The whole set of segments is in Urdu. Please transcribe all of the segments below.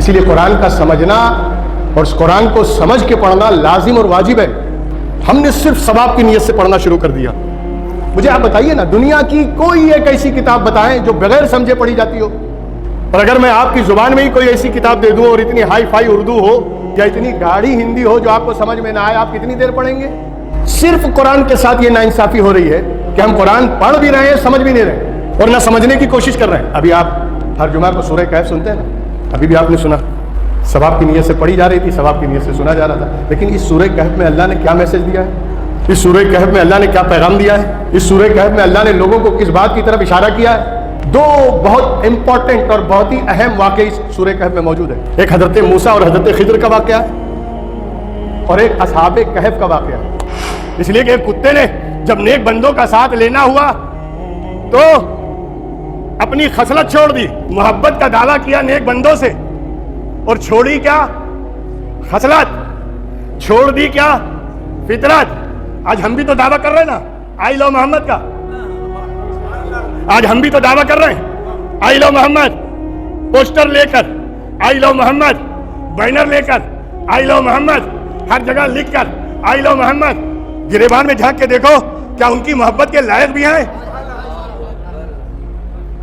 اسی لیے قرآن کا سمجھنا اور اس قرآن کو سمجھ کے پڑھنا لازم اور واجب ہے۔ ہم نے صرف ثواب کی نیت سے پڑھنا شروع کر دیا۔ مجھے آپ بتائیے نا، دنیا کی کوئی ایک ایسی کتاب بتائیں جو بغیر سمجھے پڑھی جاتی ہو؟ اور اگر میں آپ کی زبان میں ہی کوئی ایسی کتاب دے دوں اور اتنی ہائی فائی اردو ہو یا اتنی گاڑی ہندی ہو جو آپ کو سمجھ میں نہ آئے، آپ کتنی دیر پڑھیں گے؟ صرف قرآن کے ساتھ یہ ناانصافی ہو رہی ہے کہ ہم قرآن پڑھ بھی رہے ہیں، سمجھ بھی نہیں رہے اور نہ سمجھنے کی کوشش کر رہے ہیں۔ ابھی آپ ہر جمعہ کو سورہ کہف سنتے ہیں نا، ابھی بھی آپ نے سنا، ثواب کی نیت سے پڑھی جا رہی تھی، ثواب کی نیت سے سنا جا رہا تھا۔ لیکن اس سورہ کہف میں اللہ نے کیا میسج دیا ہے؟ اس سورہ کہف میں اللہ نے کیا پیغام دیا ہے؟ اس سورہ کہف میں اللہ نے لوگوں کو کس بات کی طرف اشارہ کیا ہے؟ دو بہت امپورٹنٹ اور بہت ہی اہم واقعے اس سورہ کہف میں موجود ہے۔ ایک حضرت موسیٰ اور حضرت خضر کا واقعہ ہے اور ایک اصحاب کہف کا واقعہ ہے۔ اس لیے کہ ایک کتے نے جب نیک بندوں کا ساتھ لینا ہوا تو اپنی خصلت چھوڑ دی، محبت کا دعویٰ کیا نیک بندوں سے اور چھوڑی کیا؟ خصلت۔ چھوڑ دی کیا؟ فطرت۔ آج ہم بھی تو دعویٰ کر رہے ہیں نا آئی لو محمد کا، آج ہم بھی تو دعویٰ کر رہے ہیں آئی لو محمد، پوسٹر لے کر آئی لو محمد، بینر لے کر آئی لو محمد، ہر جگہ لکھ کر آئی لو محمد۔ گریبان میں جھانک کے دیکھو، کیا ان کی محبت کے لائق بھی ہیں؟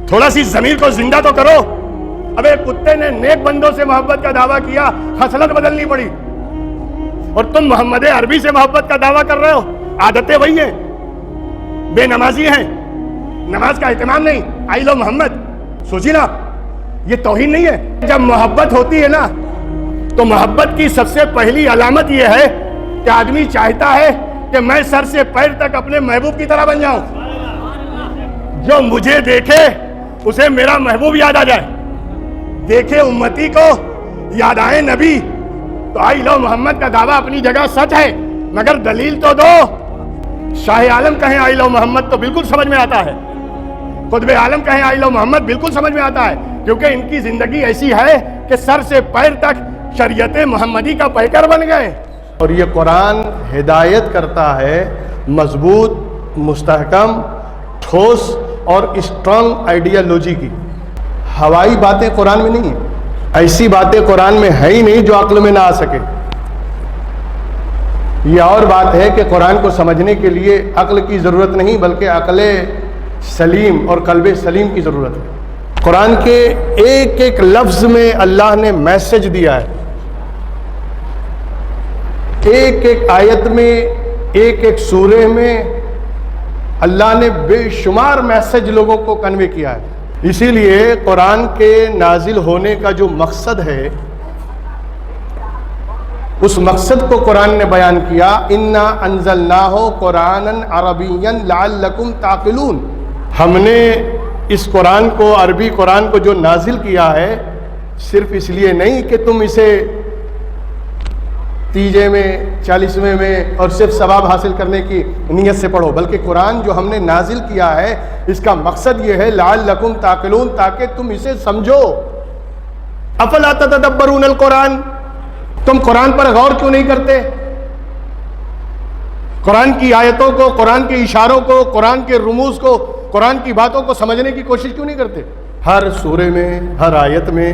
تھوڑا سی ضمیر کو زندہ تو کرو۔ اب ایک کتے نے نیک بندوں سے محبت کا دعویٰ کیا، خصلت بدلنی پڑی، اور تم محمد عربی سے محبت کا دعویٰ کر رہے ہو، عادتیں وہی ہیں، بے نمازی ہیں، نماز کا اہتمام نہیں، آئی لو محمد۔ سوچی نا، یہ توہین نہیں ہے؟ جب محبت ہوتی ہے نا تو محبت کی سب سے پہلی علامت یہ ہے کہ آدمی چاہتا ہے کہ میں سر سے پیر تک اپنے محبوب کی طرح بن جاؤں، جو مجھے دیکھے اسے میرا محبوب یاد آ جائے، دیکھے امتی کو یاد آئے نبی۔ تو آئی لو محمد کا دعویٰ اپنی جگہ سچ ہے، مگر دلیل تو دو۔ شاہ عالم کہیں آئی لو محمد تو بالکل سمجھ میں آتا ہے، قطب عالم کہیں آئی لو محمد بالکل سمجھ میں آتا ہے، کیونکہ ان کی زندگی ایسی ہے کہ سر سے پیر تک شریعت محمدی کا پیکر بن گئے۔ اور یہ قرآن ہدایت کرتا ہے مضبوط، مستحکم، ٹھوس اور اسٹرانگ آئیڈیالوجی کی۔ ہوائی باتیں قرآن میں نہیں ہیں، ایسی باتیں قرآن میں ہے ہی نہیں جو عقل میں نہ آ سکے۔ یہ اور بات ہے کہ قرآن کو سمجھنے کے لیے عقل کی ضرورت نہیں بلکہ عقل سلیم اور قلب سلیم کی ضرورت ہے۔ قرآن کے ایک ایک لفظ میں اللہ نے میسج دیا ہے، ایک ایک آیت میں، ایک ایک سورہ میں اللہ نے بے شمار میسج لوگوں کو کنوے کیا ہے۔ اسی لیے قرآن کے نازل ہونے کا جو مقصد ہے، اس مقصد کو قرآن نے بیان کیا، اِنَّا أَنزَلْنَاهُ قُرْآنًا عَرَبِيًّا لَعَلَّكُمْ تَعْقِلُونَ۔ ہم نے اس قرآن کو، عربی قرآن کو جو نازل کیا ہے، صرف اس لیے نہیں کہ تم اسے تیجے میں، 40ویں میں اور صرف ثواب حاصل کرنے کی نیت سے پڑھو، بلکہ قرآن جو ہم نے نازل کیا ہے اس کا مقصد یہ ہے لعلکم تعقلون، تاکہ تم اسے سمجھو۔ افلا تتدبرون القرآن، تم قرآن پر غور کیوں نہیں کرتے؟ قرآن کی آیتوں کو، قرآن کے اشاروں کو، قرآن کے رموز کو، قرآن کی باتوں کو سمجھنے کی کوشش کیوں نہیں کرتے؟ ہر سورے میں، ہر آیت میں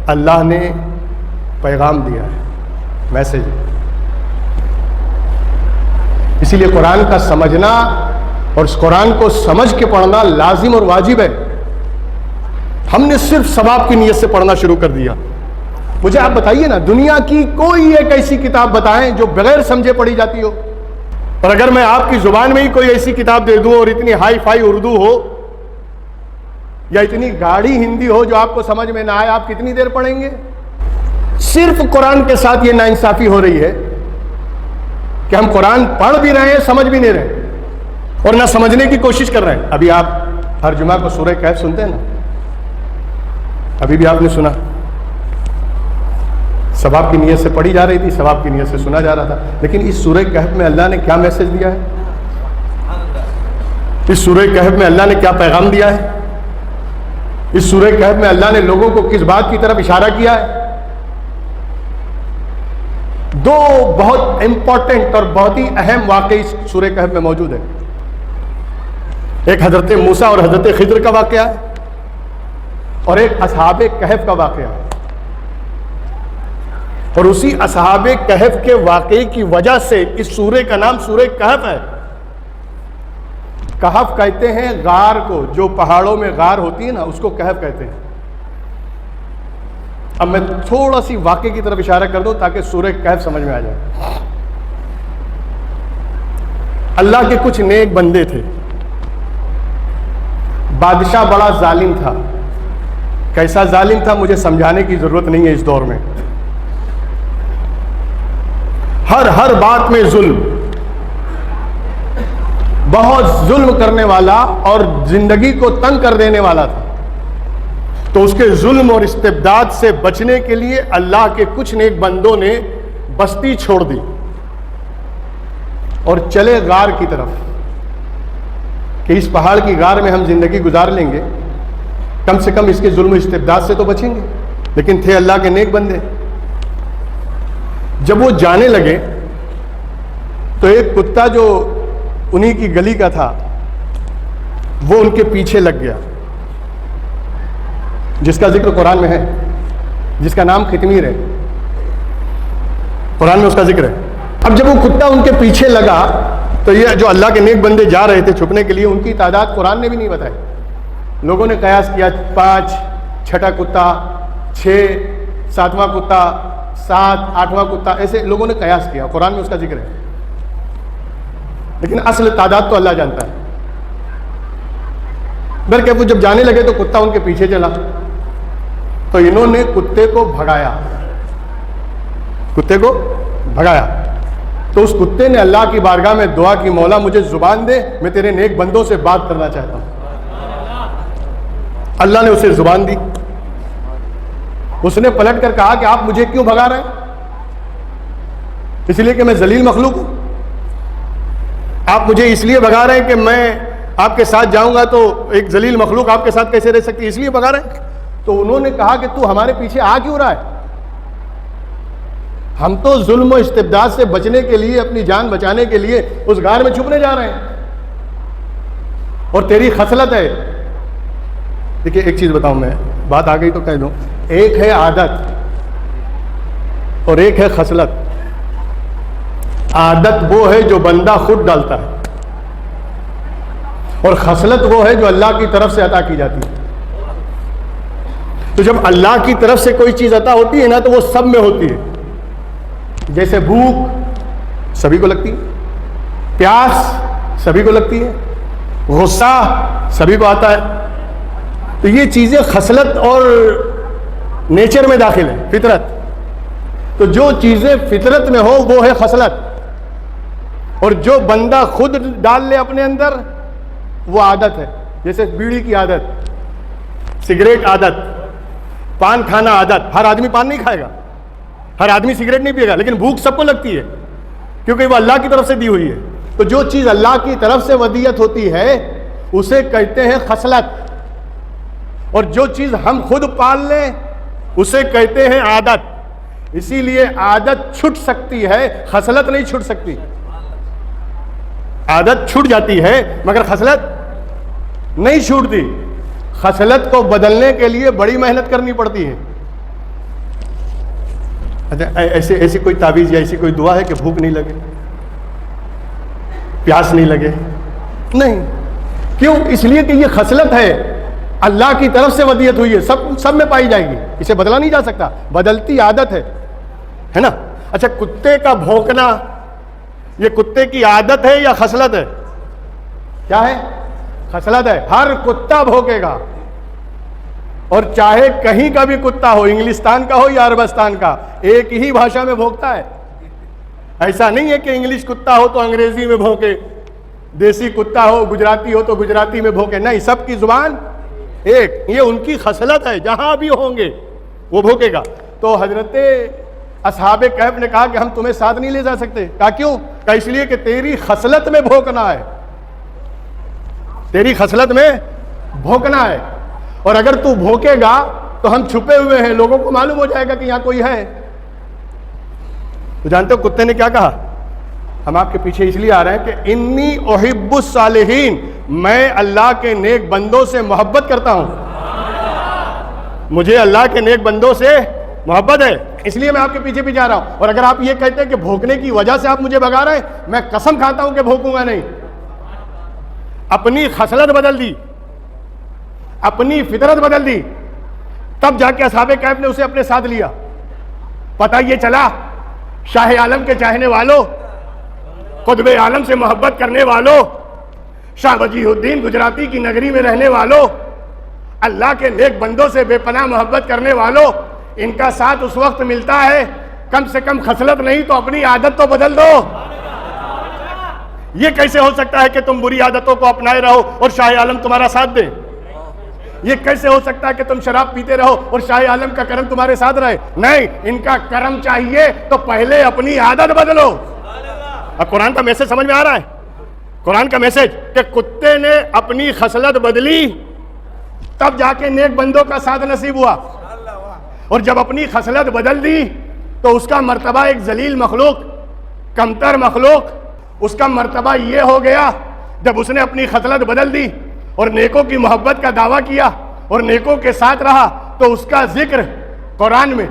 اللہ نے پیغام دیا ہے، میسج۔ اسی لیے قرآن کا سمجھنا اور اس قرآن کو سمجھ کے پڑھنا لازم اور واجب ہے۔ ہم نے صرف ثواب کی نیت سے پڑھنا شروع کر دیا۔ مجھے آپ بتائیے نا، دنیا کی کوئی ایک ایسی کتاب بتائیں جو بغیر سمجھے پڑھی جاتی ہو؟ اور اگر میں آپ کی زبان میں ہی کوئی ایسی کتاب دے دوں اور اتنی ہائی فائی اردو ہو یا اتنی گاڑی ہندی ہو جو آپ کو سمجھ میں نہ آئے، آپ کتنی دیر پڑھیں گے؟ صرف قرآن کے ساتھ یہ ناانصافی ہو رہی ہے کہ ہم قرآن پڑھ بھی رہے ہیں، سمجھ بھی نہیں رہے اور نہ سمجھنے کی کوشش کر رہے ہیں۔ ابھی آپ ہر جمعہ کو سورہ کہف سنتے ہیں نا، ابھی بھی آپ نے سنا، ثواب کی نیت سے پڑھی جا رہی تھی، ثواب کی نیت سے سنا جا رہا تھا۔ لیکن اس سورہ کہف میں اللہ نے کیا میسج دیا ہے؟ اس سورہ کہف میں اللہ نے کیا پیغام دیا ہے؟ اس سورہ کہف میں اللہ نے لوگوں کو کس بات کی طرف اشارہ کیا ہے؟ دو بہت امپورٹنٹ اور بہت ہی اہم واقعے اس سورہ کہف میں موجود ہے۔ ایک حضرت موسیٰ اور حضرت خضر کا واقعہ ہے اور ایک اصحاب کہف کا واقعہ ہے۔ اور اسی اصحاب کہف کے واقعے کی وجہ سے اس سورہ کا نام سورہ کہف ہے۔ کہف کہتے ہیں غار کو، جو پہاڑوں میں غار ہوتی ہے نا، اس کو کہف کہتے ہیں۔ اب میں تھوڑا سی واقعے کی طرف اشارہ کر دوں تاکہ سورہ کہف سمجھ میں آ جائے۔ اللہ کے کچھ نیک بندے تھے، بادشاہ بڑا ظالم تھا۔ کیسا ظالم تھا مجھے سمجھانے کی ضرورت نہیں ہے اس دور میں۔ ہر بات میں ظلم، بہت ظلم کرنے والا اور زندگی کو تنگ کر دینے والا تھا۔ تو اس کے ظلم اور استبداد سے بچنے کے لیے اللہ کے کچھ نیک بندوں نے بستی چھوڑ دی اور چلے غار کی طرف کہ اس پہاڑ کی غار میں ہم زندگی گزار لیں گے، کم سے کم اس کے ظلم و استبداد سے تو بچیں گے۔ لیکن تھے اللہ کے نیک بندے۔ جب وہ جانے لگے تو ایک کتا جو انہی کی گلی کا تھا وہ ان کے پیچھے لگ گیا، جس کا ذکر قرآن میں ہے، جس کا نام خطمیر ہے، قرآن میں اس کا ذکر ہے۔ اب جب وہ کتا ان کے پیچھے لگا تو یہ جو اللہ کے نیک بندے جا رہے تھے چھپنے کے لیے، ان کی تعداد قرآن نے بھی نہیں بتائی۔ لوگوں نے قیاس کیا 5، چھٹا کتا 6، 7واں کتا 7، 8واں کتا، ایسے لوگوں نے قیاس کیا، قرآن میں اس کا ذکر ہے، لیکن اصل تعداد تو اللہ جانتا ہے۔ بلکہ وہ جب جانے لگے تو کتا ان کے پیچھے چلا، تو انہوں نے کتے کو بھگایا، کتے کو بھگایا۔ تو اس کتے نے اللہ کی بارگاہ میں دعا کی، مولا مجھے زبان دے، میں تیرے نیک بندوں سے بات کرنا چاہتا ہوں۔ اللہ نے اسے زبان دی۔ اس نے پلٹ کر کہا کہ آپ مجھے کیوں بھگا رہے ہیں؟ اس لیے کہ میں ذلیل مخلوق ہوں؟ آپ مجھے اس لیے بھگا رہے ہیں کہ میں آپ کے ساتھ جاؤں گا تو ایک ذلیل مخلوق آپ کے ساتھ کیسے رہ سکتی ہے، اس لیے بھگا رہے ہیں؟ تو انہوں نے کہا کہ تو ہمارے پیچھے آ کیوں رہا ہے؟ ہم تو ظلم و استبداد سے بچنے کے لیے، اپنی جان بچانے کے لیے اس غار میں چھپنے جا رہے ہیں، اور تیری خصلت ہے۔ دیکھیے ایک چیز بتاؤں، میں بات آ گئی تو کہہ دوں، ایک ہے عادت اور ایک ہے خصلت۔ عادت وہ ہے جو بندہ خود ڈالتا ہے، اور خصلت وہ ہے جو اللہ کی طرف سے عطا کی جاتی ہے۔ تو جب اللہ کی طرف سے کوئی چیز عطا ہوتی ہے نا تو وہ سب میں ہوتی ہے۔ جیسے بھوک سبھی کو لگتی ہے، پیاس سبھی کو لگتی ہے، غصہ سبھی کو آتا ہے۔ تو یہ چیزیں خصلت اور نیچر میں داخل ہیں، فطرت۔ تو جو چیزیں فطرت میں ہو وہ ہے خصلت، اور جو بندہ خود ڈال لے اپنے اندر وہ عادت ہے۔ جیسے بیڑی کی عادت، سگریٹ عادت، پان کھانا عادت۔ ہر آدمی پان نہیں کھائے گا، ہر آدمی سگریٹ نہیں پیے گا، لیکن بھوک سب کو لگتی ہے کیونکہ وہ اللہ کی طرف سے دی ہوئی ہے۔ تو جو چیز اللہ کی طرف سے ودیت ہوتی ہے اسے کہتے ہیں خصلت، اور جو چیز ہم خود پال لیں اسے کہتے ہیں عادت۔ اسی لیے عادت چھٹ سکتی ہے، خصلت نہیں چھٹ سکتی۔ عادت چھوٹ جاتی ہے مگر خصلت نہیں چھوٹتی۔ خصلت کو بدلنے کے لیے بڑی محنت کرنی پڑتی ہے۔ اچھا، ایسی کوئی تعویذ یا ایسی کوئی دعا ہے کہ بھوک نہیں لگے، پیاس نہیں لگے؟ نہیں۔ کیوں؟ اس لیے کہ یہ خصلت ہے، اللہ کی طرف سے ودیت ہوئی ہے، سب میں پائی جائے گی، اسے بدلا نہیں جا سکتا، بدلتی عادت ہے نا۔ اچھا، کتے کا بھونکنا یہ کتے کی عادت ہے یا خصلت ہے؟ کیا ہے؟ خصلت ہے۔ ہر کتا بھونکے گا، اور چاہے کہیں کا بھی کتا ہو، انگلستان کا ہو یا عربستان کا، ایک ہی بھاشا میں بھونکتا ہے۔ ایسا نہیں ہے کہ انگلش کتا ہو تو انگریزی میں بھونکے، دیسی کتا ہو گجراتی ہو تو گجراتی میں بھونکے، نہیں، سب کی زبان ایک۔ یہ ان کی خصلت ہے، جہاں بھی ہوں گے وہ بھونکے گا۔ تو حضرت اصحاب کہف نے کہا کہ ہم تمہیں ساتھ نہیں لے جا سکتے۔ کہا کیوں؟ کہا اس لیے کہ تیری خصلت میں بھونکنا ہے، تیری خصلت میں بھونکنا ہے، اور اگر تو بھونکے گا تو ہم چھپے ہوئے ہیں، لوگوں کو معلوم ہو جائے گا کہ یہاں کوئی ہے۔ تو جانتے ہو کتے نے کیا کہا؟ ہم آپ کے پیچھے اس لیے آ رہے ہیں کہ انی احب الصالحین، میں اللہ کے نیک بندوں سے محبت کرتا ہوں، مجھے اللہ کے نیک بندوں سے محبت ہے، اس لیے میں آپ کے پیچھے بھی جا رہا ہوں. اور اگر آپ یہ کہتے ہیں کہ بھوکنے کی وجہ سے آپ مجھے بھگا رہے ہیں، میں قسم کھاتا ہوں کہ بھوکوں گا نہیں. اپنی خصلت بدل دی، اپنی فطرت بدل دی، تب جا کے اصحاب کہف نے اسے اپنے ساتھ لیا. پتہ یہ چلا شاہ عالم کے چاہنے والوں، قطب عالم سے محبت کرنے والوں، شاہ وجیہ الدین گجراتی کی نگری میں رہنے والوں، اللہ کے نیک بندوں سے بے پناہ محبت کرنے والوں، ان کا ساتھ اس وقت ملتا ہے کم سے کم خصلت نہیں تو اپنی عادت تو بدل دو. یہ کیسے ہو سکتا ہے کہ تم بری عادتوں کو اپنائے رہو اور شاہ عالم تمہارا ساتھ دے؟ یہ کیسے ہو سکتا ہے کہ تم شراب پیتے رہو اور شاہ عالم کا کرم تمہارے ساتھ رہے؟ نہیں، ان کا کرم چاہیے تو پہلے اپنی عادت بدلو. اب قرآن کا میسج سمجھ میں آ رہا ہے؟ قرآن کا میسج کہ کتے نے اپنی خصلت بدلی تب جا کے نیک بندوں کا ساتھ نصیب ہوا، اور جب اپنی خصلت بدل دی تو اس کا مرتبہ ایک ذلیل مخلوق، کمتر مخلوق، اس کا مرتبہ یہ ہو گیا جب اس نے اپنی خصلت بدل دی اور نیکوں کی محبت کا دعویٰ کیا اور نیکوں کے ساتھ رہا تو اس کا ذکر قرآن میں،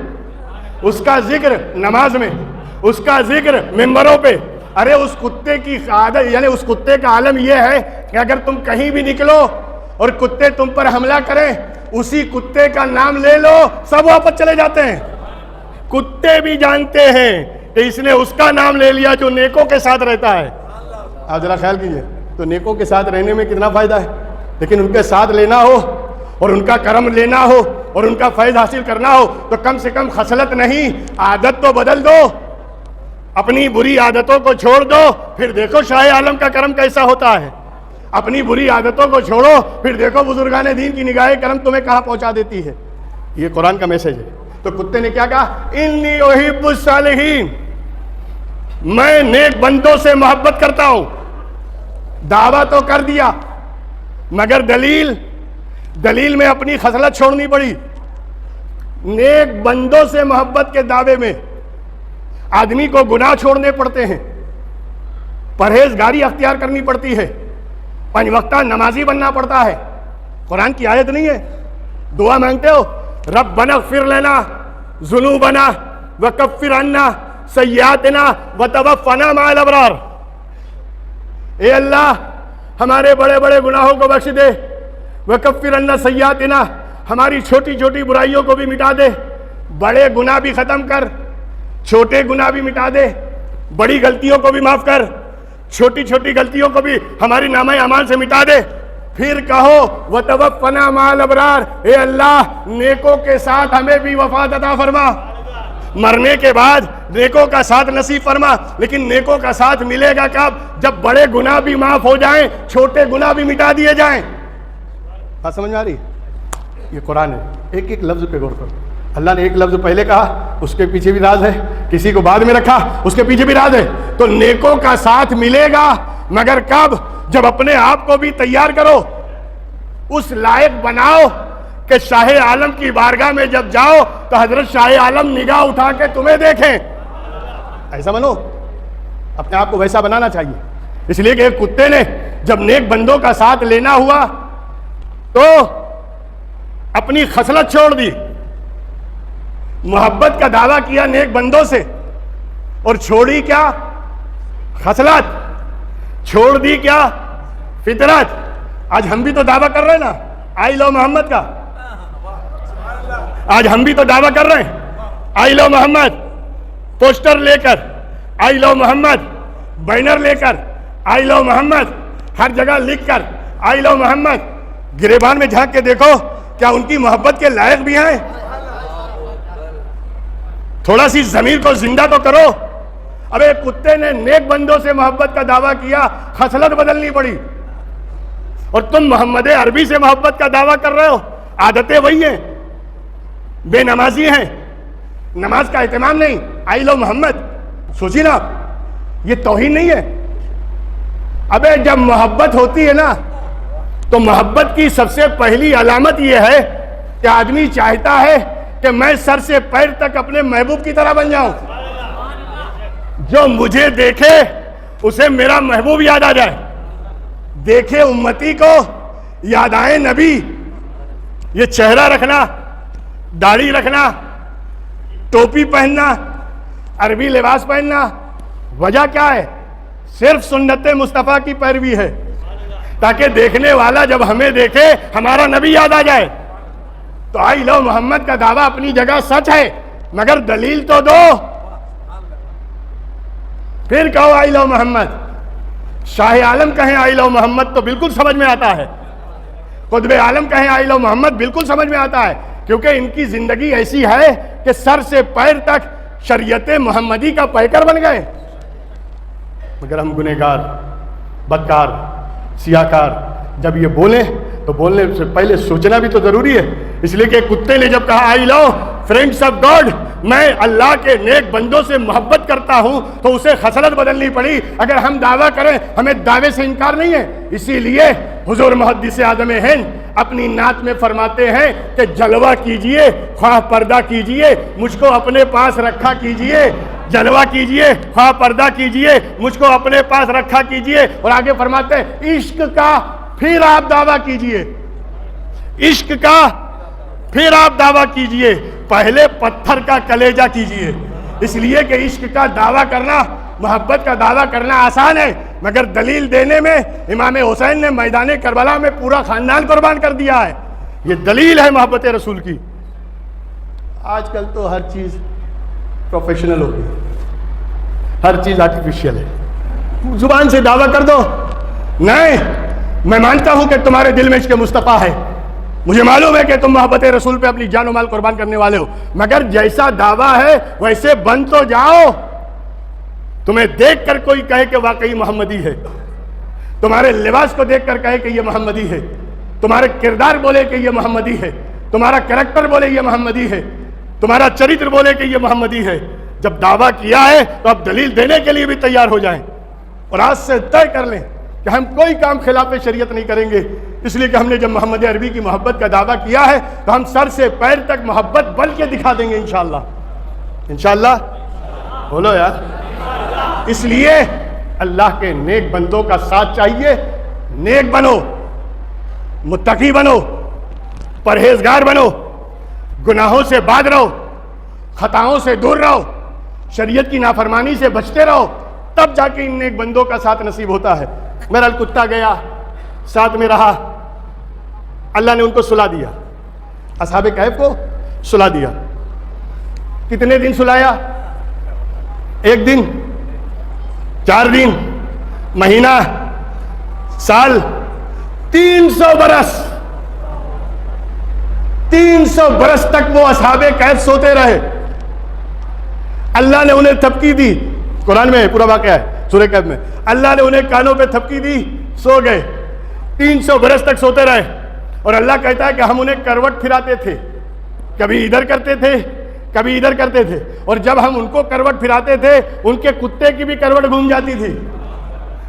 اس کا ذکر نماز میں، اس کا ذکر ممبروں پہ. ارے اس کتے کی عادت، یعنی اس کتے کا عالم یہ ہے کہ اگر تم کہیں بھی نکلو اور کتے تم پر حملہ کریں، اسی کتے کا نام لے لو، سب واپس چلے جاتے ہیں. کتے بھی جانتے ہیں کہ اس نے اس کا نام لے لیا جو نیکوں کے ساتھ رہتا ہے. آپ ذرا خیال کیجئے تو نیکوں کے ساتھ رہنے میں کتنا فائدہ ہے، لیکن ان کے ساتھ لینا ہو اور ان کا کرم لینا ہو اور ان کا فیض حاصل کرنا ہو تو کم سے کم خصلت نہیں، عادت تو بدل دو. اپنی بری عادتوں کو چھوڑ دو، پھر دیکھو شاہ عالم کا کرم کیسا ہوتا ہے. اپنی بری عادتوں کو چھوڑو، پھر دیکھو بزرگان دین کی نگاہ کرم تمہیں کہاں پہنچا دیتی ہے. یہ قرآن کا میسج ہے. تو کتے نے کیا کہا؟ انی احب الصالحین، میں نیک بندوں سے محبت کرتا ہوں. دعویٰ تو کر دیا مگر دلیل میں اپنی خصلت چھوڑنی پڑی. نیک بندوں سے محبت کے دعوے میں آدمی کو گناہ چھوڑنے پڑتے ہیں، پرہیزگاری اختیار کرنی پڑتی ہے، 5 وقتہ نمازی بننا پڑتا ہے. قرآن کی آیت نہیں ہے؟ دعا مانگتے ہو ربنا اغفر لنا ذنوبنا وکفر عنا سیئاتنا وتوفنا مع الابرار. اے اللہ ہمارے بڑے بڑے گناہوں کو بخش دے، وکفر عنا سیئاتنا، ہماری چھوٹی چھوٹی برائیوں کو بھی مٹا دے. بڑے گناہ بھی ختم کر، چھوٹے گناہ بھی مٹا دے، بڑی غلطیوں کو بھی معاف کر، چھوٹی چھوٹی غلطیوں کو بھی ہماری نامہ اعمال سے مٹا دے. پھر کہو وتوفنا مع الابرار، اے اللہ نیکوں کے ساتھ ہمیں بھی وفات عطا فرما، مرنے کے بعد نیکوں کا ساتھ نصیب فرما. لیکن نیکوں کا ساتھ ملے گا کب؟ جب بڑے گناہ بھی معاف ہو جائیں، چھوٹے گناہ بھی مٹا دیے جائیں. بات سمجھ میں آ رہی؟ یہ قرآن ہے. ایک ایک لفظ پہ غور کرو. اللہ نے ایک لفظ پہلے کہا، اس کے پیچھے بھی راز ہے. کسی کو بعد میں رکھا، اس کے پیچھے بھی راز ہے. تو نیکوں کا ساتھ ملے گا مگر کب؟ جب اپنے آپ کو بھی تیار کرو، اس لائق بناؤ کہ شاہ عالم کی بارگاہ میں جب جاؤ تو حضرت شاہ عالم نگاہ اٹھا کے تمہیں دیکھیں. ایسا بنو، اپنے آپ کو ویسا بنانا چاہیے. اس لیے کہ ایک کتے نے جب نیک بندوں کا ساتھ لینا ہوا تو اپنی خصلت چھوڑ دی، محبت کا دعویٰ کیا نیک بندوں سے اور چھوڑی کیا؟ خصلت. چھوڑ دی کیا؟ فطرت. آج ہم بھی تو دعویٰ کر رہے ہیں نا آئی لو محمد کا. آج ہم بھی تو دعویٰ کر رہے ہیں آئی لو محمد، پوسٹر لے کر آئی لو محمد، بینر لے کر آئی لو محمد، ہر جگہ لکھ کر آئی لو محمد. گریبان میں جھانک کے دیکھو کیا ان کی محبت کے لائق بھی ہیں؟ تھوڑا سی ضمیر کو زندہ تو کرو. ابے کتے نے نیک بندوں سے محبت کا دعویٰ کیا، خصلت بدلنی پڑی. اور تم محمد عربی سے محبت کا دعویٰ کر رہے ہو، عادتیں وہی ہیں، بے نمازی ہیں، نماز کا اہتمام نہیں، آئی لو محمد. سوچی نا، یہ توہین نہیں ہے؟ ابے جب محبت ہوتی ہے نا تو محبت کی سب سے پہلی علامت یہ ہے کہ آدمی چاہتا ہے کہ میں سر سے پیر تک اپنے محبوب کی طرح بن جاؤں. جو مجھے دیکھے اسے میرا محبوب یاد آ جائے، دیکھے امتی کو یاد آئے نبی. یہ چہرہ رکھنا، داڑھی رکھنا، ٹوپی پہننا، عربی لباس پہننا، وجہ کیا ہے؟ صرف سنت مصطفیٰ کی پیروی ہے، تاکہ دیکھنے والا جب ہمیں دیکھے ہمارا نبی یاد آ جائے۔ تو آئی لو محمد کا دعویٰ اپنی جگہ سچ ہے، مگر دلیل تو دو، پھر کہو آئی لو محمد۔ شاہ عالم کہیں آئی لو محمد تو بالکل سمجھ میں آتا ہے، قطب عالم کہیں آئی لو محمد بالکل سمجھ میں آتا ہے، کیونکہ ان کی زندگی ایسی ہے کہ سر سے پیر تک شریعت محمدی کا پیکر بن گئے۔ مگر ہم گنہگار، بدکار، سیاہکار جب یہ بولیں تو بولنے سے پہلے سوچنا بھی تو ضروری ہے، اس لیے کہ کتے نے جب کہا آئی لو فرینڈس آف گاڈ، میں اللہ کے نیک بندوں سے محبت کرتا ہوں، تو اسے خصلت بدلنی پڑی۔ اگر ہم دعویٰ کریں، ہمیں دعوے سے انکار نہیں ہے۔ اسی لیے حضور محدث اعظم ہند اپنی نعت میں فرماتے ہیں کہ جلوہ کیجئے خواہ پردہ کیجئے، مجھ کو اپنے پاس رکھا کیجئے، جلوہ کیجئے خواہ پردہ کیجئے، مجھ کو اپنے پاس رکھا کیجئے۔ اور آگے فرماتے ہیں عشق کا پھر آپ دعویٰ کیجئے، عشق کا پھر آپ دعویٰ کیجئے، پہلے پتھر کا کلیجہ کیجئے۔ اس لیے کہ عشق کا دعویٰ کرنا، محبت کا دعویٰ کرنا آسان ہے، مگر دلیل دینے میں امام حسین نے میدان کربلا میں پورا خاندان قربان کر دیا ہے۔ یہ دلیل ہے محبت رسول کی۔ آج کل تو ہر چیز پروفیشنل ہو گئی، ہر چیز آرٹیفیشیل ہے، زبان سے دعویٰ کر دو۔ نہیں، میں مانتا ہوں کہ تمہارے دل میں عشق مصطفیٰ ہے، مجھے معلوم ہے کہ تم محبت رسول پہ اپنی جان و مال قربان کرنے والے ہو، مگر جیسا دعویٰ ہے ویسے بن تو جاؤ۔ تمہیں دیکھ کر کوئی کہے کہ واقعی محمدی ہے، تمہارے لباس کو دیکھ کر کہے کہ یہ محمدی ہے، تمہارے کردار بولے کہ یہ محمدی ہے، تمہارا کریکٹر بولے یہ محمدی ہے، تمہارا چریتر بولے کہ یہ محمدی ہے۔ جب دعویٰ کیا ہے تو اب دلیل دینے کے لیے بھی تیار ہو جائیں، اور آج سے طے کر لیں کہ ہم کوئی کام خلاف شریعت نہیں کریں گے، اس لیے کہ ہم نے جب محمد عربی کی محبت کا دعویٰ کیا ہے تو ہم سر سے پیر تک محبت بل کے دکھا دیں گے انشاءاللہ۔ انشاءاللہ بولو یار۔ اس لیے اللہ کے نیک بندوں کا ساتھ چاہیے، نیک بنو، متقی بنو، پرہیزگار بنو، گناہوں سے باز رہو، خطاؤں سے دور رہو، شریعت کی نافرمانی سے بچتے رہو، تب جا کے ان نیک بندوں کا ساتھ نصیب ہوتا ہے۔ میرا کتا گیا، ساتھ میں رہا، اللہ نے ان کو سلا دیا، اصحاب کہف کو سلا دیا۔ کتنے دن سلایا؟ ایک دن، 4 دن، مہینہ، سال، 300 برس، 300 برس تک وہ اصحاب کہف سوتے رہے۔ اللہ نے انہیں تھپکی دی، قرآن میں پورا واقعہ ہے سورہ کہف میں، اللہ نے انہیں کانوں پہ تھپکی دی، سو گئے، 300 برس تک سوتے رہے۔ اور اللہ کہتا ہے کہ ہم انہیں کروٹ پھراتے تھے، کبھی ادھر کرتے تھے کبھی ادھر کرتے تھے، اور جب ہم ان کو کروٹ پھراتے تھے ان کے کتے کی بھی کروٹ گھوم جاتی تھی۔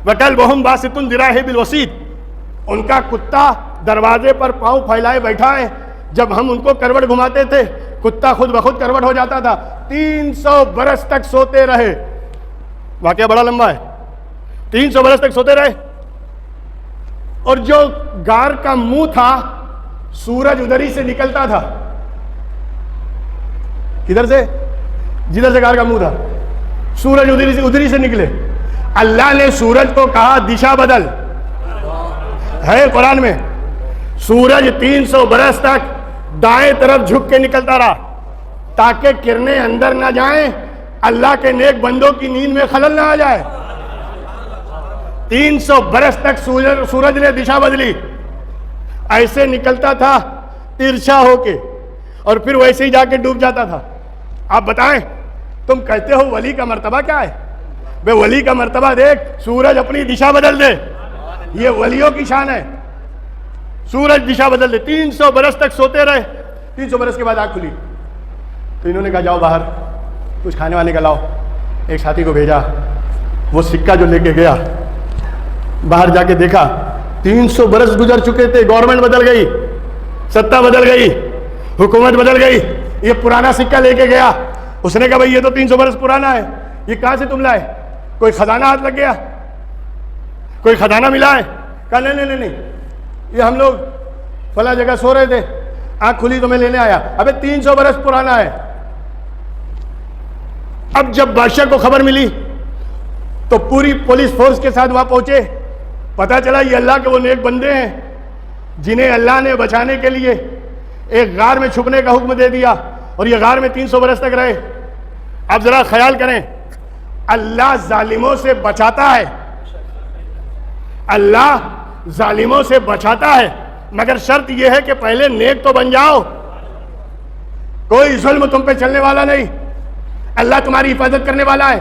وَكَلْبُهُمْ بَاسِطٌ ذِرَاعِهِ بِالْوَسِيدِ، ان کا کتا دروازے پر پاؤں پھیلائے بیٹھا ہے، جب ہم ان کو کروٹ گھماتے تھے کتا خود بخود کروٹ ہو جاتا تھا۔ 300 برس تک سوتے رہے، واقعہ بڑا لمبا ہے، 300 برس تک سوتے رہے۔ اور جو غار کا منہ تھا سورج ادھر ہی سے نکلتا تھا، کدھر سے؟ جدھر سے غار کا منہ تھا سورج ادھر ہی سے نکلے۔ اللہ نے سورج کو کہا دشا بدل، ہے قرآن میں، سورج 300 برس تک دائیں طرف جھک کے نکلتا رہا تاکہ کرنیں اندر نہ جائیں، اللہ کے نیک بندوں کی نیند میں خلل نہ آ جائے۔ 300 برس تک سورج نے دشا بدلی، ایسے نکلتا تھا ترچھا ہو کے، اور پھر ویسے ہی جا کے ڈوب جاتا تھا۔ آپ بتائیں، تم کہتے ہو ولی کا مرتبہ کیا ہے؟ بے ولی کا مرتبہ دیکھ، سورج اپنی دشا بدل دے، یہ ولیوں کی شان ہے۔ سورج دشا بدل دے، 300 برس تک سوتے رہے۔ 300 برس کے بعد آنکھ کھلی تو انہوں نے کہا جاؤ باہر کچھ کھانے وانے کا لاؤ۔ ایک ساتھی کو بھیجا، وہ سکہ جو لے کے گیا، باہر جا کے دیکھا 300 برس گزر چکے تھے، گورنمنٹ بدل گئی، ستہ بدل گئی، حکومت بدل گئی، یہ پرانا سکہ لے کے گیا۔ اس نے کہا بھائی یہ تو 300 برس پرانا ہے، یہ کہاں سے تم لائے؟ کوئی خزانہ ہاتھ لگ گیا؟ کوئی خزانہ ملا ہے؟ کہا نہیں، یہ ہم لوگ فلاں جگہ سو رہے تھے، آنکھ کھلی تو میں لینے آیا۔ ابے 300 برس پرانا ہے، اب جب بادشاہ کو خبر ملی تو پوری پولیس فورس کے ساتھ وہاں پہنچے. پتا چلا یہ اللہ کے وہ نیک بندے ہیں جنہیں اللہ نے بچانے کے لیے ایک غار میں چھپنے کا حکم دے دیا, اور یہ غار میں 300 برس تک رہے. اب ذرا خیال کریں, اللہ ظالموں سے بچاتا ہے, اللہ ظالموں سے بچاتا ہے, مگر شرط یہ ہے کہ پہلے نیک تو بن جاؤ. کوئی ظلم تم پہ چلنے والا نہیں, اللہ تمہاری حفاظت کرنے والا ہے,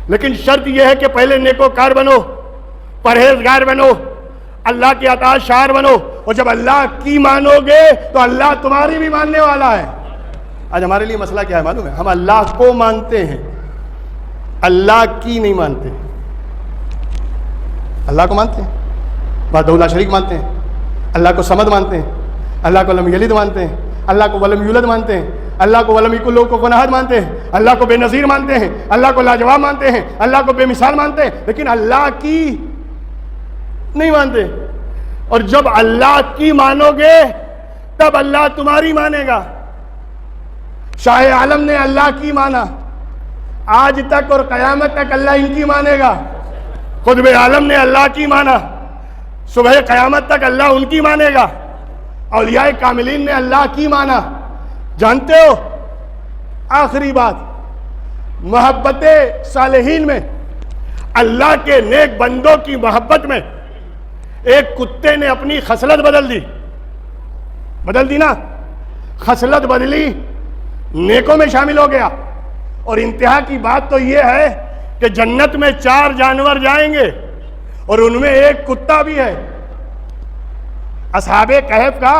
لیکن شرط یہ ہے کہ پہلے نیکوکار بنو, پرہیزگار بنو, اللہ کی اطاعت شعار بنو, اور جب اللہ کی مانو گے تو اللہ تمہاری بھی ماننے والا ہے. آج ہمارے لیے مسئلہ کیا ہے معلوم ہے؟ ہم اللہ کو مانتے ہیں, اللہ کی نہیں مانتے. اللہ کو مانتے ہیں, وحدہ لا شریک مانتے ہیں, اللہ کو صمد مانتے ہیں, اللہ کو لم یلد مانتے ہیں, اللہ کو ولم یولد مانتے ہیں, اللہ کو ولم یکن لہ کفوا احد مانتے ہیں, اللہ کو بے نظیر مانتے ہیں, اللہ کو لاجواب مانتے ہیں, اللہ کو بے مثال مانتے ہیں, لیکن اللہ کی نہیں مانتے. اور جب اللہ کی مانو گے تب اللہ تمہاری مانے گا. شاہ عالم نے اللہ کی مانا, آج تک اور قیامت تک اللہ ان کی مانے گا. قطب عالم نے اللہ کی مانا, صبح قیامت تک اللہ ان کی مانے گا. اولیاء کاملین نے اللہ کی مانا. جانتے ہو آخری بات, محبت صالحین میں, اللہ کے نیک بندوں کی محبت میں ایک کتے نے اپنی خصلت بدل دی نا, خصلت بدلی, نیکوں میں شامل ہو گیا. اور انتہا کی بات تو یہ ہے کہ جنت میں 4 جانور جائیں گے اور ان میں ایک کتا بھی ہے. اصحاب کہف کا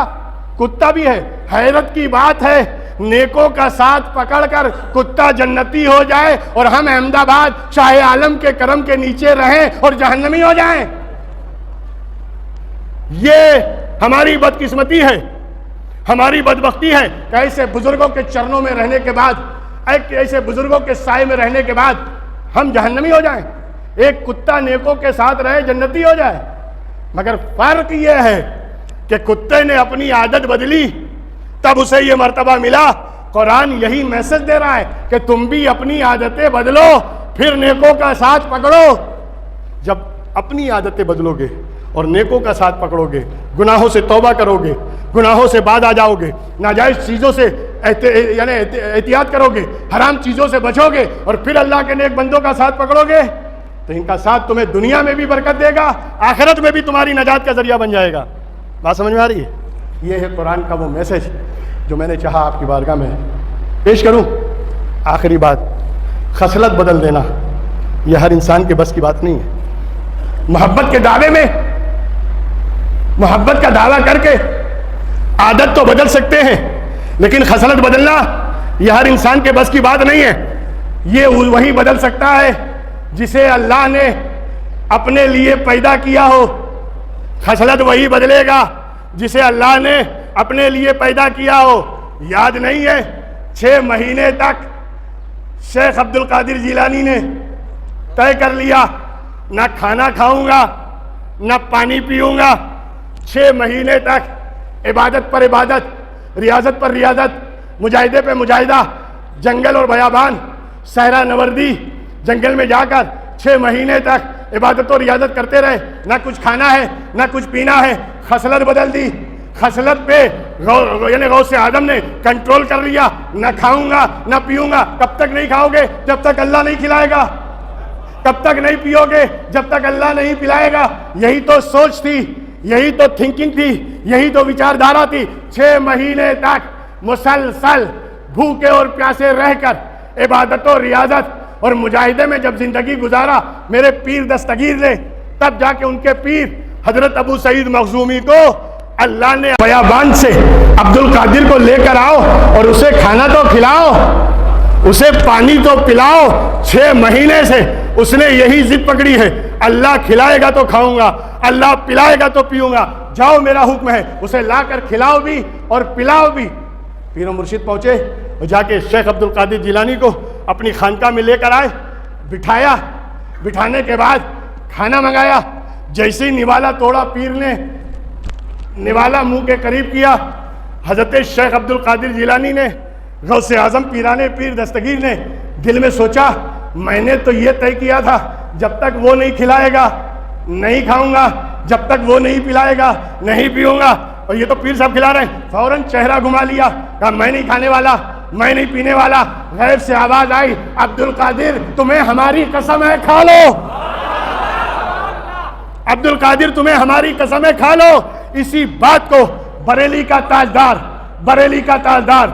کتا بھی ہے. حیرت کی بات ہے, نیکوں کا ساتھ پکڑ کر کتا جنتی ہو جائے اور ہم احمد آباد شاہ عالم کے کرم کے نیچے رہیں اور جہنمی ہو جائیں. یہ ہماری بدقسمتی ہے, ہماری بدبختی ہے کہ ایسے بزرگوں کے چرنوں میں رہنے کے بعد, ایسے بزرگوں کے سائے میں رہنے کے بعد ہم جہنمی ہو جائیں. ایک کتا نیکوں کے ساتھ رہے جنتی ہو جائے. مگر فرق یہ ہے کہ کتے نے اپنی عادت بدلی تب اسے یہ مرتبہ ملا. قرآن یہی میسج دے رہا ہے کہ تم بھی اپنی عادتیں بدلو, پھر نیکوں کا ساتھ پکڑو. جب اپنی عادتیں بدلو گے اور نیکوں کا ساتھ پکڑو گے, گناہوں سے توبہ کرو گے, گناہوں سے بعد آ جاؤ گے, ناجائز چیزوں سے یعنی احتیاط کرو گے, حرام چیزوں سے بچو گے, اور پھر اللہ کے نیک بندوں کا ساتھ پکڑو گے, تو ان کا ساتھ تمہیں دنیا میں بھی برکت دے گا, آخرت میں بھی تمہاری نجات کا ذریعہ بن جائے گا. بات سمجھ میں آ رہی ہے؟ یہ ہے قرآن کا وہ میسج جو میں نے چاہا آپ کی بارگاہ میں پیش کروں. آخری بات, خصلت بدل دینا یہ ہر انسان کے بس کی بات نہیں ہے. محبت کے دعوے میں, محبت کا دعویٰ کر کے عادت تو بدل سکتے ہیں, لیکن خصلت بدلنا یہ ہر انسان کے بس کی بات نہیں ہے. یہ وہی بدل سکتا ہے جسے اللہ نے اپنے لیے پیدا کیا ہو. خصلت وہی بدلے گا جسے اللہ نے اپنے لیے پیدا کیا ہو. یاد نہیں ہے 6 مہینے تک شیخ عبد القادر جیلانی نے طے کر لیا, نہ کھانا کھاؤں گا نہ پانی پیوں گا. 6 مہینے تک عبادت پر عبادت, ریاضت پر ریاضت, مجاہدے پہ مجاہدہ, جنگل اور بیابان, صحرا نوردی, جنگل میں جا کر 6 مہینے تک عبادت و ریاضت کرتے رہے. نہ کچھ کھانا ہے نہ کچھ پینا ہے. خصلت بدل دی, خصلت پہ یعنی غوث اعظم نے کنٹرول کر لیا, نہ کھاؤں گا نہ پیوں گا. کب تک نہیں کھاؤ گے؟ جب تک اللہ نہیں کھلائے گا. کب تک نہیں پیو گے؟ جب تک اللہ نہیں پلائے گا. یہی تو سوچ تھی, یہی تو تھنکنگ تھی, یہی تو وچار دھارا تھی. 6 مہینے تک مسلسل بھوکے اور پیاسے رہ کر عبادت و ریاضت اور مجاہدے میں جب زندگی گزارا میرے پیر دستگیر نے, تب جا کے ان کے پیر حضرت ابو سعید مخزومی کو اللہ نے بیابان سے عبد القادر کو لے کر آؤ اور اسے کھانا تو کھلاؤ, اسے پانی تو پلاؤ. 6 مہینے سے اس نے یہی ضد پکڑی ہے, اللہ کھلائے گا تو کھاؤں گا, اللہ پلائے گا تو پیوں گا. جاؤ میرا حکم ہے, اسے لا کر کھلاؤ بھی اور پلاؤ بھی. پیر و مرشد پہنچے اور جا کے شیخ عبد القادر جیلانی کو اپنی خانقاہ میں لے کر آئے, بٹھایا. بٹھانے کے بعد کھانا منگایا. جیسے ہی نوالا توڑا پیر نے, نوالا منہ کے قریب کیا, حضرت شیخ عبد القادر جیلانی نے غوث اعظم پیران پیر دستگیر نے دل میں سوچا میں نے تو یہ طے کیا تھا جب تک وہ نہیں کھلائے گا نہیں کھاؤں گا، جب تک وہ نہیں پلائے گا نہیں پیوں گا، اور یہ تو پیر صاحب کھلا رہے ہیں۔ فوراً چہرہ گھما لیا، کہا میں نہیں کھانے والا، میں نہیں پینے والا۔ غیب سے آواز آئی عبد القادر تمہیں ہماری قسم ہے کھا لو، عبد القادر تمہیں ہماری قسم ہے کھا لو۔ اسی بات کو بریلی کا تاجدار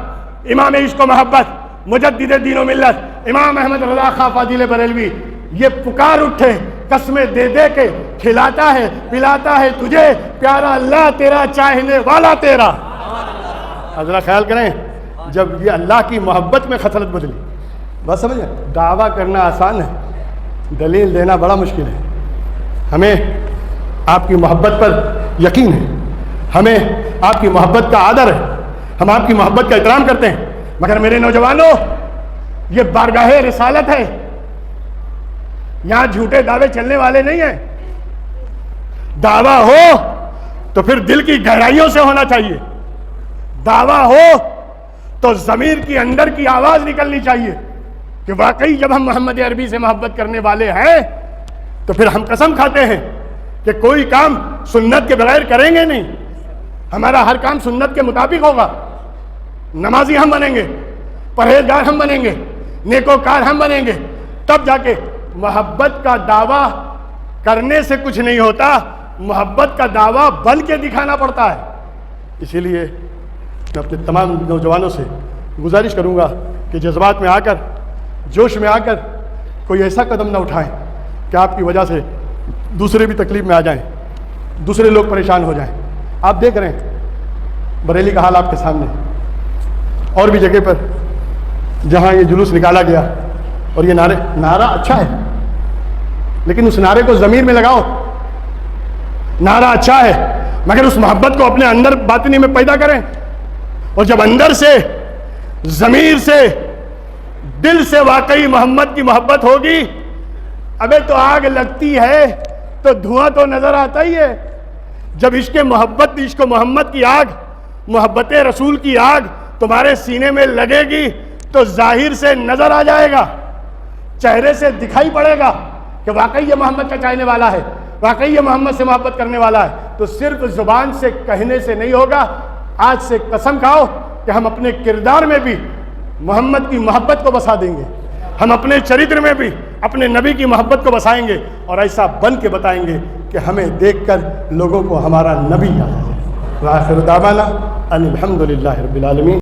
امام عشق و محبت مجدد دین و ملت امام احمد رضا خان فاضل بریلوی یہ پکار اٹھے قسمیں دے دے کے کھلاتا ہے پلاتا ہے تجھے پیارا اللہ تیرا چاہنے والا تیرا۔ حضرت خیال کریں جب یہ اللہ کی محبت میں خصلت بدلی، بس سمجھیں دعویٰ کرنا آسان ہے، دلیل دینا بڑا مشکل ہے۔ ہمیں آپ کی محبت پر یقین ہے، ہمیں آپ کی محبت کا آدر ہے، ہم آپ کی محبت کا احترام کرتے ہیں، مگر میرے نوجوانوں یہ بارگاہ رسالت ہے، یہاں جھوٹے دعوے چلنے والے نہیں ہیں۔ دعویٰ ہو تو پھر دل کی گہرائیوں سے ہونا چاہیے، دعویٰ ہو تو ضمیر کی اندر کی آواز نکلنی چاہیے کہ واقعی جب ہم محمد عربی سے محبت کرنے والے ہیں تو پھر ہم قسم کھاتے ہیں کہ کوئی کام سنت کے بغیر کریں گے نہیں، ہمارا ہر کام سنت کے مطابق ہوگا، نمازی ہم بنیں گے، پرہیزگار ہم بنیں گے، نیکوکار ہم بنیں گے، تب جا کے محبت کا دعویٰ کرنے سے کچھ نہیں ہوتا، محبت کا دعویٰ بن کے دکھانا پڑتا ہے۔ اسی لیے میں اپنے تمام نوجوانوں سے گزارش کروں گا کہ جذبات میں آ کر جوش میں آ کر کوئی ایسا قدم نہ اٹھائیں کہ آپ کی وجہ سے دوسرے بھی تکلیف میں آ جائیں، دوسرے لوگ پریشان ہو جائیں۔ آپ دیکھ رہے ہیں بریلی کا حال آپ کے سامنے، اور بھی جگہ پر جہاں یہ جلوس نکالا گیا اور یہ نعرہ اچھا ہے لیکن اس نعرے کو ضمیر میں لگاؤ، نعرہ اچھا ہے مگر اس محبت کو اپنے اندر باطنی میں پیدا کریں، اور جب اندر سے ضمیر سے دل سے واقعی محمد کی محبت ہوگی، ابے تو آگ لگتی ہے تو دھواں تو نظر آتا ہی ہے۔ جب عشق و محمد کی آگ، محبت رسول کی آگ تمہارے سینے میں لگے گی تو ظاہر سے نظر آ جائے گا، چہرے سے دکھائی پڑے گا کہ واقعی یہ محمد کا چاہنے والا ہے، واقعی یہ محمد سے محبت کرنے والا ہے۔ تو صرف زبان سے کہنے سے نہیں ہوگا، آج سے قسم کھاؤ کہ ہم اپنے کردار میں بھی محمد کی محبت کو بسا دیں گے، ہم اپنے چرتر میں بھی اپنے نبی کی محبت کو بسائیں گے، اور ایسا بن کے بتائیں گے کہ ہمیں دیکھ کر لوگوں کو ہمارا نبی یاد آ جائے۔ وآخر دعوانا ان الحمد للہ رب العالمین۔